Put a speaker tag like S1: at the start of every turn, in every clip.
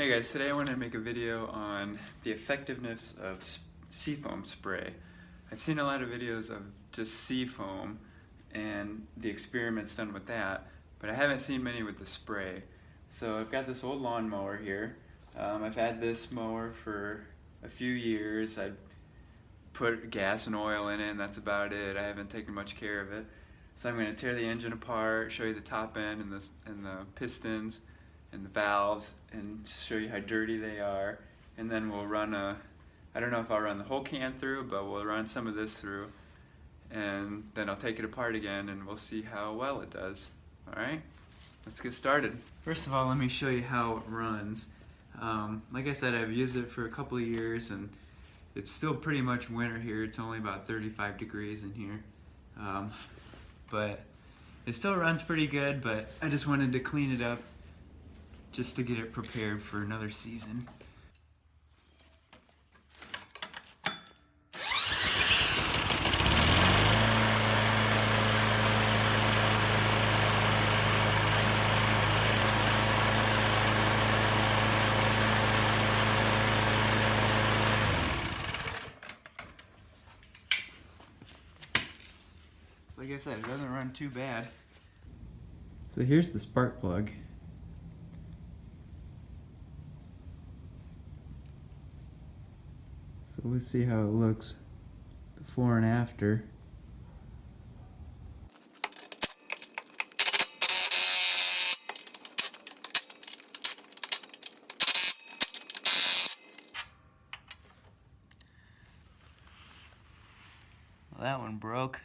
S1: Hey guys, today I want to make a video on the effectiveness of Seafoam Spray. I've seen a lot of videos of just Seafoam and the experiments done with that, but I haven't seen many with the spray. So I've got this old lawnmower here. I've had this mower for a few years. I put gas and oil in it and that's about it. I haven't taken much care of it. So I'm going to tear the engine apart, show you the top end and the pistons and the valves, and show you how dirty they are. And then we'll run I don't know if I'll run the whole can through, but we'll run some of this through, and then I'll take it apart again and we'll see how well it does. Alright, let's get started. First of all, let me show you how it runs. Like I said, I've used it for a couple of years and it's still pretty much winter here. It's only about 35 degrees in here. But it still runs pretty good, but I just wanted to clean it up just to get it prepared for another season. Like I said, it doesn't run too bad. So here's the spark plug. So we'll see how it looks before and after. Well, that one broke.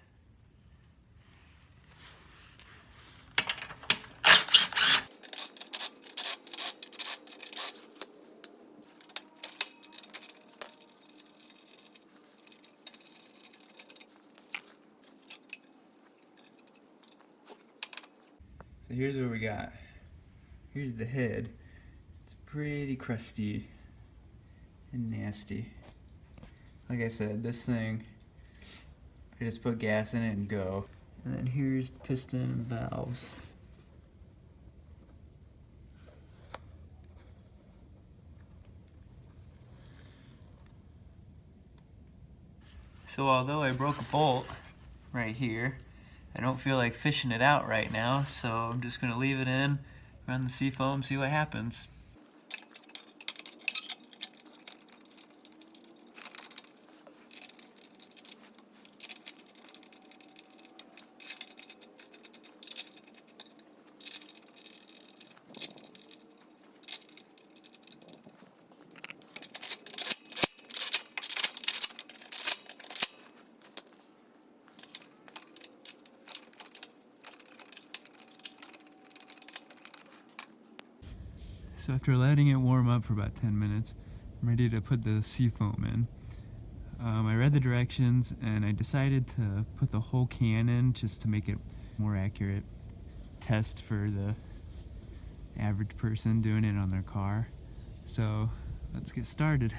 S1: So here's what we got. Here's the head. It's pretty crusty and nasty. Like I said, this thing, I just put gas in it and go. And then here's the piston and valves. So although I broke a bolt right here, I don't feel like fishing it out right now, so I'm just going to leave it in, run the Seafoam, see what happens. So after letting it warm up for about 10 minutes, I'm ready to put the Seafoam in. I read the directions and I decided to put the whole can in just to make it more accurate test for the average person doing it on their car. So let's get started.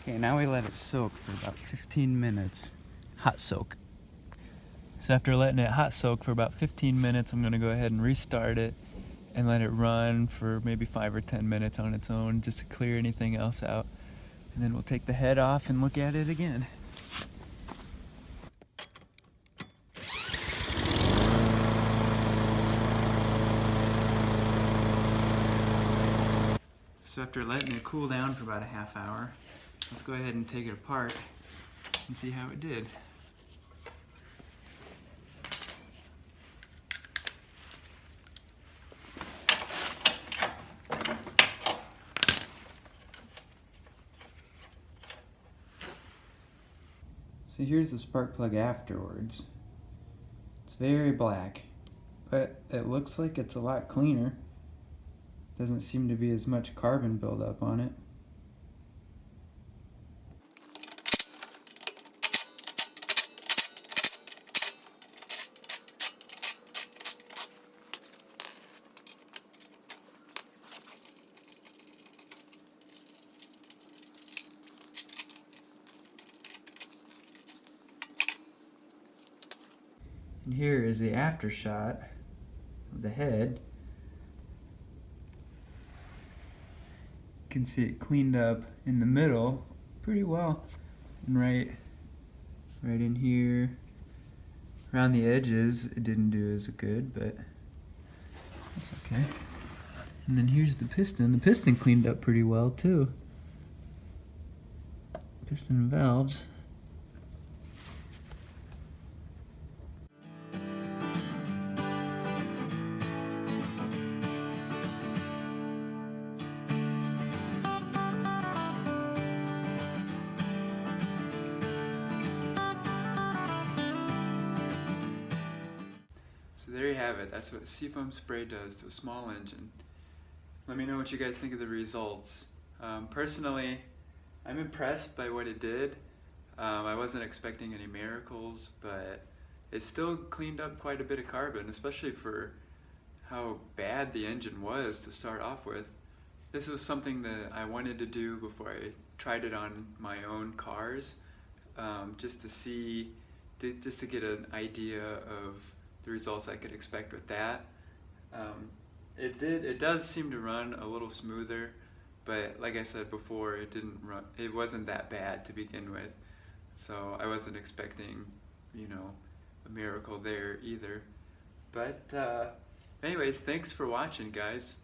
S1: Okay, now we let it soak for about 15 minutes. Hot soak. So after letting it hot soak for about 15 minutes, I'm going to go ahead and restart it and let it run for maybe 5 or 10 minutes on its own just to clear anything else out. And then we'll take the head off and look at it again. So after letting it cool down for about a half hour, let's go ahead and take it apart and see how it did.
S2: So here's the spark plug afterwards. It's very black, but it looks like it's a lot cleaner. Doesn't seem to be as much carbon buildup on it. And here is the after shot of the head. You can see it cleaned up in the middle pretty well, and right in here around the edges it didn't do as good, but that's okay. And then here's the piston. The piston cleaned up pretty well too. Piston and valves.
S1: So there you have it. That's what Seafoam Spray does to a small engine. Let me know what you guys think of the results. Personally, I'm impressed by what it did. I wasn't expecting any miracles, but it still cleaned up quite a bit of carbon, especially for how bad the engine was to start off with. This was something that I wanted to do before I tried it on my own cars, just to get an idea of the results I could expect with that. It does seem to run a little smoother, but like I said before, it wasn't that bad to begin with, so I wasn't expecting, a miracle there either. But anyways, thanks for watching, guys.